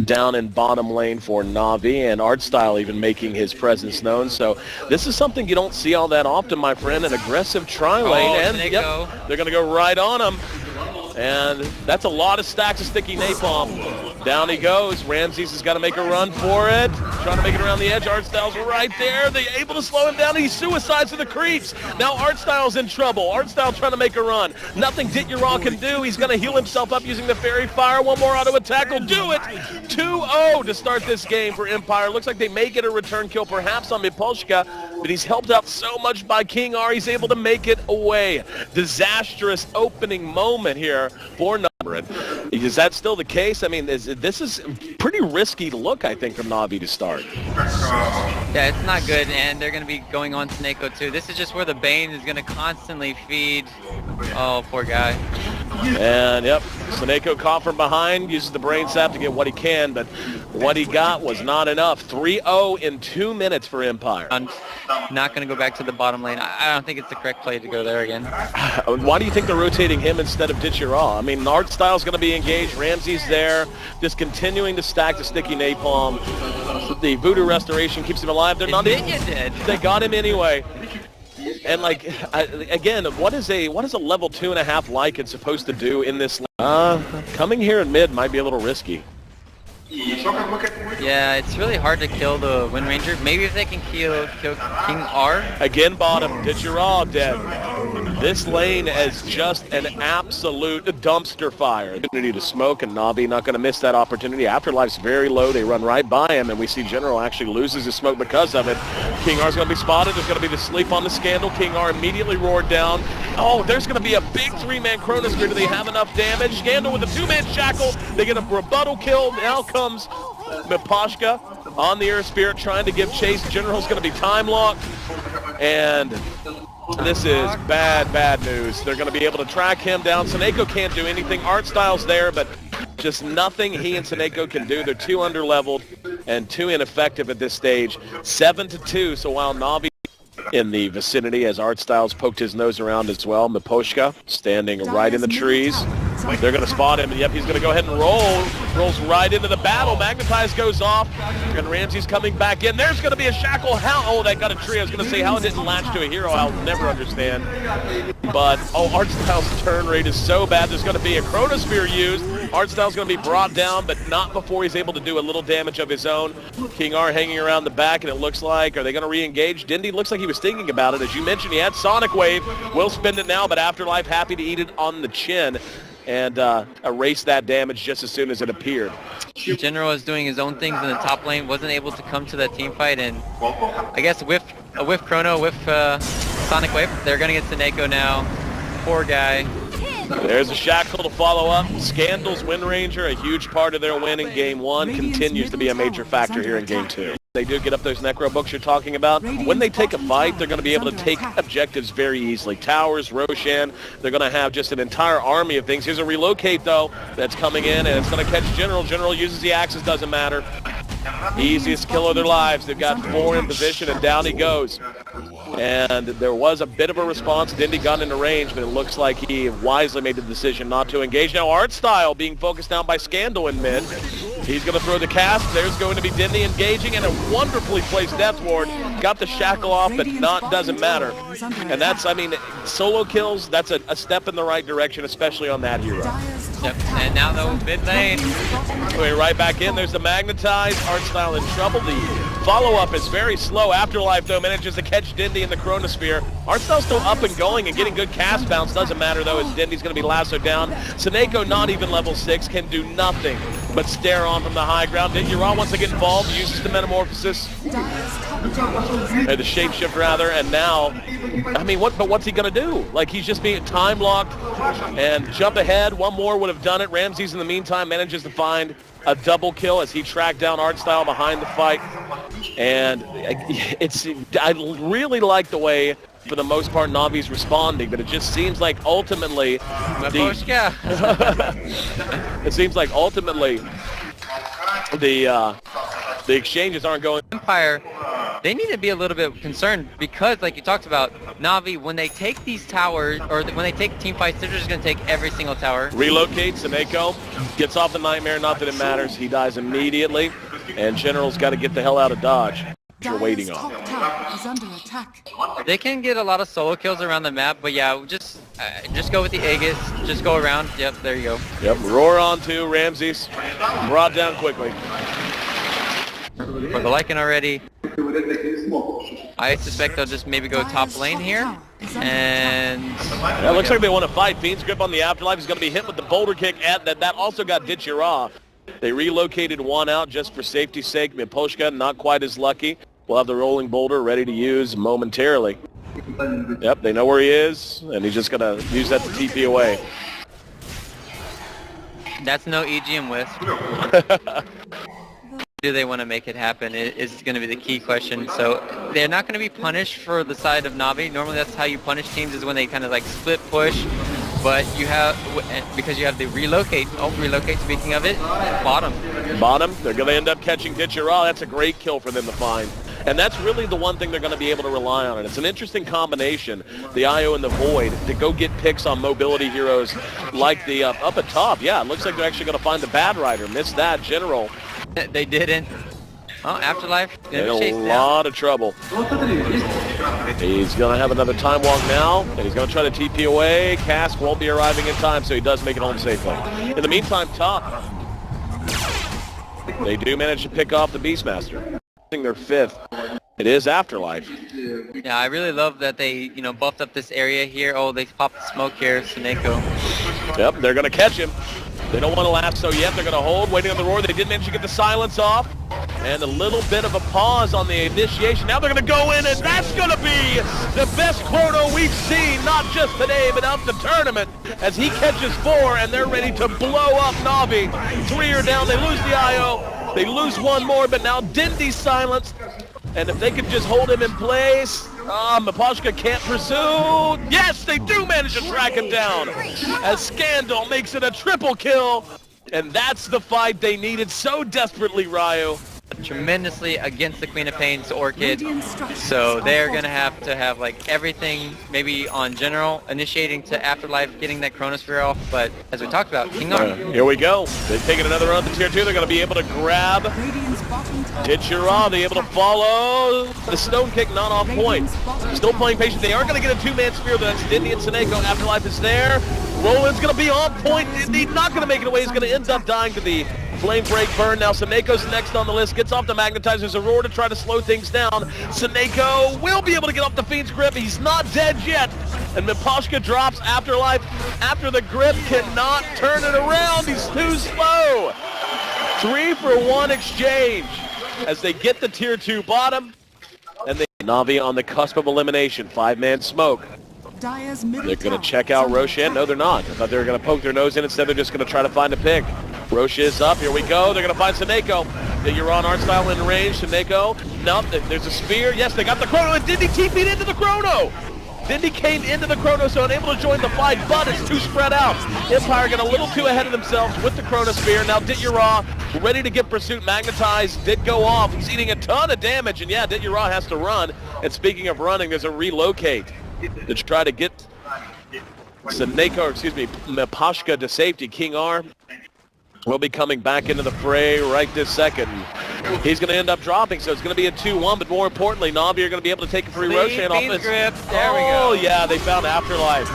down in bottom lane for NaVi, and Artstyle even making his presence known. So this is something you don't see all that often, my friend. An aggressive tri-lane, and yep, they're going to go right on him. And that's a lot of stacks of sticky napalm. Down he goes. Ramses has got to make a run for it. Trying to make it around the edge. Artstyle's right there. They're able to slow him down. He suicides to the creeps. Now Artstyle's in trouble. Artstyle trying to make a run. Nothing Dituraw can do. He's going to heal himself up using the Fairy Fire. One more auto attack will do it. 2-0 to start this game for Empire. Looks like they may get a return kill perhaps on Mipolshka, but he's helped out so much by King R. He's able to make it away. Disastrous opening moment here for Numbrid. Is that still the case? I mean, this is pretty risky look, I think, from NaVi to start. Yeah, it's not good, and they're going to be going on to Neko too. This is just where the Bane is going to constantly feed. Oh, poor guy. And yep, Sneko caught from behind, uses the brain sap to get what he can, but what he got was not enough. 3-0 in 2 minutes for Empire. I'm not going to go back to the bottom lane. I don't think it's the correct play to go there again. Why do you think they're rotating him instead of Dituraw? I mean, Artstyle's going to be engaged. Ramsey's there, just continuing to stack the sticky napalm. The Voodoo Restoration keeps him alive. They're not dead. They got him anyway. And like again, what is a level 2.5 Lycan supposed to do in this? Coming here in mid might be a little risky. Yeah, it's really hard to kill the Wind Ranger. Maybe if they can kill King R. Again, bottom. Dituraw dead. This lane is just an absolute dumpster fire. Opportunity to smoke, and NaVi not going to miss that opportunity. Afterlife's very low. They run right by him, and we see General actually loses his smoke because of it. King R's going to be spotted. There's going to be the sleep on the Scandal. King R immediately roared down. Oh, there's going to be a big 3-man Chronosphere. Do they have enough damage? Scandal with a 2-man Shackle. They get a rebuttal kill. Now comes Mipolshka on the Air Spirit trying to give chase. General's going to be time locked, and this is bad news. They're going to be able to track him down. Sneko can't do anything. Artstyle's there, but just nothing he and Sneko can do. They're too underleveled and too ineffective at this stage. 7-2, so while NaVi in the vicinity as Artstyle's poked his nose around as well, Mipolshka standing right in the trees. They're going to spot him, and yep, he's going to go ahead and roll. Rolls right into the battle. Magnetize goes off, and Ramsey's coming back in. There's going to be a Shackle. How? Oh, that got a tree. I was going to say how it didn't latch to a hero. I'll never understand. But, oh, Artstyle's turn rate is so bad. There's going to be a Chronosphere used. Artstyle's going to be brought down, but not before he's able to do a little damage of his own. King R hanging around the back, and it looks like, are they going to re-engage? Dindy looks like he was thinking about it. As you mentioned, he had Sonic Wave. Will spend it now, but Afterlife happy to eat it on the chin and erase that damage just as soon as it appeared. General is doing his own things in the top lane, wasn't able to come to that team fight, and I guess a whiff Chrono, whiff Sonic Wave. They're going to get Sneko now. Poor guy. There's a Shackle to follow up. Scandal's Wind Ranger, a huge part of their win in Game 1, continues to be a major factor here in Game 2. They do get up those Necro books you're talking about. When they take a fight, they're going to be able to take objectives very easily. Towers, Roshan, they're going to have just an entire army of things. Here's a relocate, though, that's coming in, and it's going to catch General. General uses the axes, doesn't matter. Easiest kill of their lives. They've got 4 in position, and down he goes. And there was a bit of a response. Dindy got into range, but it looks like he wisely made the decision not to engage. Now Artstyle being focused down by Scandal in mid. He's going to throw the cast. There's going to be Dindy engaging, and a wonderfully placed Death Ward. Got the Shackle off, but doesn't matter. And that's, I mean, solo kills, that's a step in the right direction, especially on that hero. Yep. And now though, mid lane. Going right back in. There's the Magnetize. Artstyle in trouble. The follow-up is very slow. Afterlife, though, manages to catch Dindy in the Chronosphere. Artstyle's still up and going and getting good cast bounce. Doesn't matter, though, as Dindy's going to be lassoed down. Sneko, not even level 6, can do nothing but stare on from the high ground. Dituraw wants to get involved, uses the Metamorphosis. Or the Shapeshift, rather, and now, I mean, what's he going to do? Like, he's just being time-locked and jump ahead. One more would have done it. Ramses, in the meantime, manages to find a double kill as he tracked down Artstyle behind the fight. And I really like the way, for the most part, NaVi's responding, but it just seems like ultimately it seems like ultimately the exchanges aren't going. Empire they need to be a little bit concerned because, like you talked about, NaVi, when they take these towers, or when they take team fights, they're just going to take every single tower. Relocates, Seneko gets off the Nightmare, not that it matters. He dies immediately, and General's got to get the hell out of Dodge. You're waiting on. Is under attack. They can get a lot of solo kills around the map, but yeah, just go with the Aegis, just go around. Yep, there you go. Yep, roar on to Ramses, brought down quickly. For the Lycan already. I suspect they'll just maybe go top lane here. And yeah, it looks like they want to fight. Fiend's Grip on the Afterlife is going to be hit with the boulder kick. That also got Ditchira. They relocated one out just for safety's sake. Miposhka not quite as lucky. We'll have the rolling boulder ready to use momentarily. Yep, they know where he is, and he's just going to use that to TP away. That's no EGM Wisp. Do they want to make it happen is going to be the key question. So they're not going to be punished for the side of NaVi. Normally that's how you punish teams, is when they kind of like split push. But you have, because you have the relocate, speaking of it, bottom. Bottom, they're going to end up catching Ditchira. That's a great kill for them to find. And that's really the one thing they're going to be able to rely on. And it's an interesting combination, the IO and the Void, to go get picks on mobility heroes like the up at top. Yeah, it looks like they're actually going to find the Bad Rider. Missed that, General. They didn't. Oh, Afterlife. In a lot of trouble. He's going to have another time walk now, and he's going to try to TP away. Cask won't be arriving in time, so he does make it home safely. In the meantime, top. They do manage to pick off the Beastmaster. Their fifth. It is Afterlife. Yeah, I really love that they, buffed up this area here. Oh, they popped the smoke here, Seneko. Yep, they're going to catch him. They don't want to last so yet. They're going to hold, waiting on the roar. They did manage to get the silence off. And a little bit of a pause on the initiation. Now they're going to go in, and that's going to be the best Chrono we've seen, not just today, but out the tournament, as he catches 4, and they're ready to blow up NaVi. 3 are down. They lose the IO. They lose one more, but now Dindy's silenced. And if they could just hold him in place, Miposhka can't pursue. Yes, they do manage to track him down, as Scandal makes it a triple kill. And that's the fight they needed so desperately, Ryu. Tremendously against the Queen of Pain's Orchid, so they're going to have like everything maybe on General, initiating to Afterlife, getting that Chronosphere off, but as we talked about, King Arm. Here we go. They've taken another run to tier 2. They're going to be able to grab Ditchira. They're able to follow the stone kick, not on point. Still playing patient. They are going to get a 2-man spear. That's Dindy and Seneko. Afterlife is there. Roland's going to be on point. He's not going to make it away. He's going to end up dying to the Flame Break burn. Now Seneko's next on the list. Gets off the Magnetizer. There's a roar to try to slow things down. Seneko will be able to get off the Fiend's Grip. He's not dead yet. And Miposhka drops Afterlife after the grip. Cannot turn it around. He's too slow. 3-for-1 exchange as they get the tier 2 bottom. And NaVi on the cusp of elimination. 5-man smoke. They're going to check out Roshan. No, they're not. I thought they were going to poke their nose in. Instead, they're just going to try to find a pick. Roche is up. Here we go. They're going to find Seneko. The Euron art style in range. Seneko. No, there's a spear. Yes, they got the Chrono. And Dindy TP'd into the Chrono. Dindy came into the Chrono, so unable to join the fight, but it's too spread out. Empire got a little too ahead of themselves with the Chrono Spear. Now Ditchira ready to get pursuit. Magnetized did go off. He's eating a ton of damage, and yeah, Ditchira has to run. And speaking of running, there's a relocate to try to get Miposhka to safety. King R will be coming back into the fray right this second. He's going to end up dropping, so it's going to be a 2-1, but more importantly, NaVi are going to be able to take a free Roshan off his grip. There we go. Oh, yeah, they found Afterlife.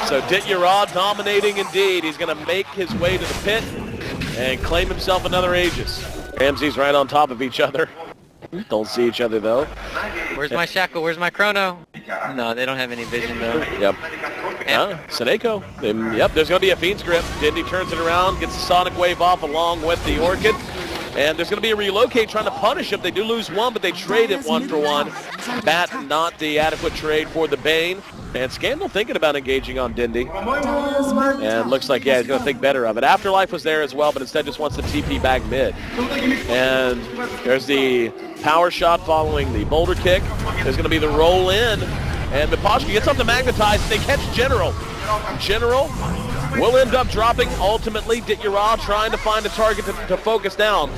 So Ditchira dominating indeed. He's going to make his way to the pit and claim himself another Aegis. Ramsey's right on top of each other. Don't see each other, though. Where's my Shackle? Where's my Chrono? No, they don't have any vision, though. Yep. Seneko. Yep, there's going to be a Fiend's Grip. Dindy turns it around, gets the Sonic Wave off along with the Orchid. And there's going to be a relocate trying to punish him. They do lose one, but they trade it 1-for-1. Bat, not the adequate trade for the Bane. And Scandal thinking about engaging on Dindy. And looks like, yeah, he's going to think better of it. Afterlife was there as well, but instead just wants the TP back mid. And there's the power shot following the boulder kick. There's going to be the roll in. And Miposhka gets up to Magnetize. They catch General. General will end up dropping. Ultimately, Dityara trying to find a target to focus down.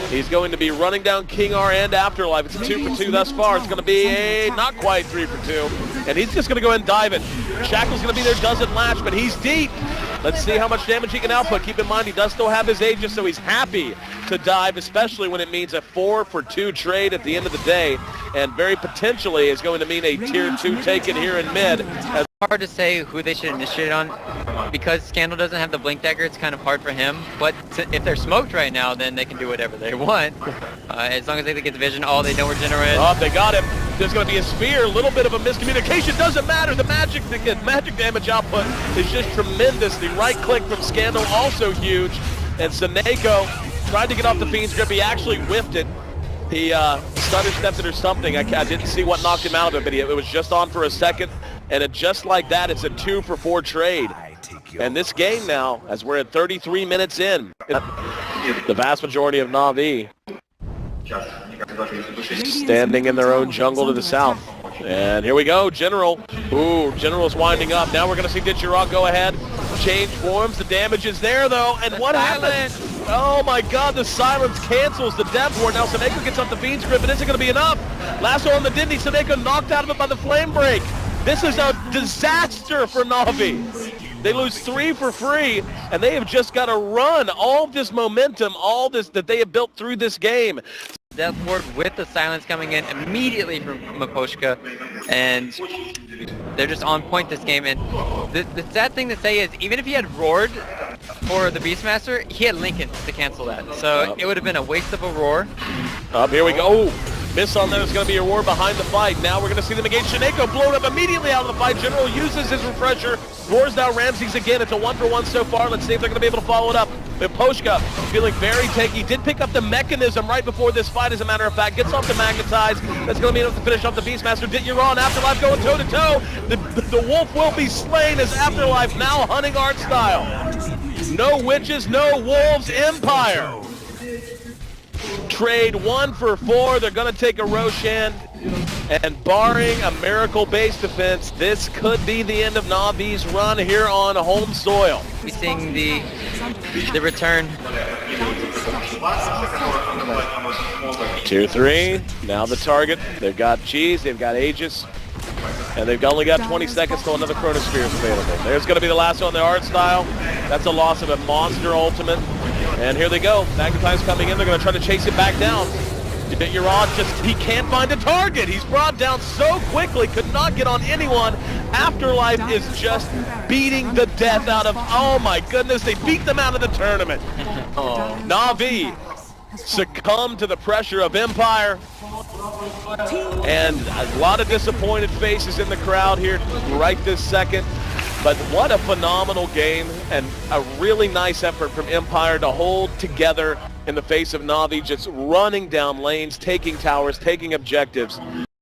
He's going to be running down King R and Afterlife. It's a 2 for 2 thus far. It's going to be a not quite 3 for 2. And he's just going to go ahead and dive it. Shackle's going to be there, doesn't latch, but he's deep. Let's see how much damage he can output. Keep in mind, he does still have his Aegis, so he's happy to dive, especially when it means a 4 for 2 trade at the end of the day. And very potentially is going to mean a tier 2 take it here in mid. It's hard to say who they should initiate on. Because Scandal doesn't have the Blink Dagger, it's kind of hard for him. But if they're smoked right now, then they can do whatever they want. As long as they get the vision, all they know Regenerate. Oh, they got him. There's going to be a spear, a little bit of a miscommunication. Doesn't matter. The magic damage output is just tremendous. The right click from Scandal also huge. And Seneko tried to get off the Fiend's grip. He actually whiffed it. He stutter stepped it or something. I didn't see what knocked him out of it, but it was just on for a second. And just like that, it's a 2 for 4 trade. And this game now, as we're at 33 minutes in, the vast majority of NaVi standing in their own jungle to the south. And here we go, General. Ooh, General's winding up. Now we're going to see Dityara go ahead, change forms. The damage is there, though. And what happened? Oh, my God, the silence cancels the Death Ward. Now Seneko gets off the Fiend's grip, but is it going to be enough? Lasso on the Dindy. Seneko knocked out of it by the Flame Break. This is a disaster for NaVi. They lose 3 for free, and they have just got to run all this momentum, all this that they have built through this game. Death Ward with the silence coming in immediately from Maposhka, and they're just on point this game. And the sad thing to say is, even if he had roared for the Beastmaster, he had Lincoln to cancel that. So it would have been a waste of a roar. Here we go. Miss on there is going to be a roar behind the fight. Now we're going to see them engage. Seneko blown up immediately out of the fight. General uses his refresher. Roars down Ramses again. It's a 1 for 1 so far. Let's see if they're going to be able to follow it up. Maposhka feeling very tanky. Did pick up the mechanism right before this fight, as a matter of fact. Gets off the magnetize. That's going to be enough to finish off the Beastmaster. Dityara and Afterlife going toe-to-toe. The wolf will be slain as Afterlife now hunting art style. No witches, no wolves. Empire. Trade 1 for 4. They're going to take a Roshan. And barring a miracle-based defense, this could be the end of NaVi's run here on home soil. We're seeing the return. Tier 3, now the target. They've got Cheese, they've got Aegis, and they've only got 20 seconds till another Chronosphere is available. There's going to be the last one, the art style. That's a loss of a monster ultimate. And here they go. Magnetize coming in. They're going to try to chase it back down. Dityara he can't find a target. He's brought down so quickly, could not get on anyone. Afterlife is just beating the death out of, oh my goodness, they beat them out of the tournament. NaVi succumbed to the pressure of Empire. And a lot of disappointed faces in the crowd here right this second. But what a phenomenal game, and a really nice effort from Empire to hold together in the face of NaVi just running down lanes, taking towers, taking objectives.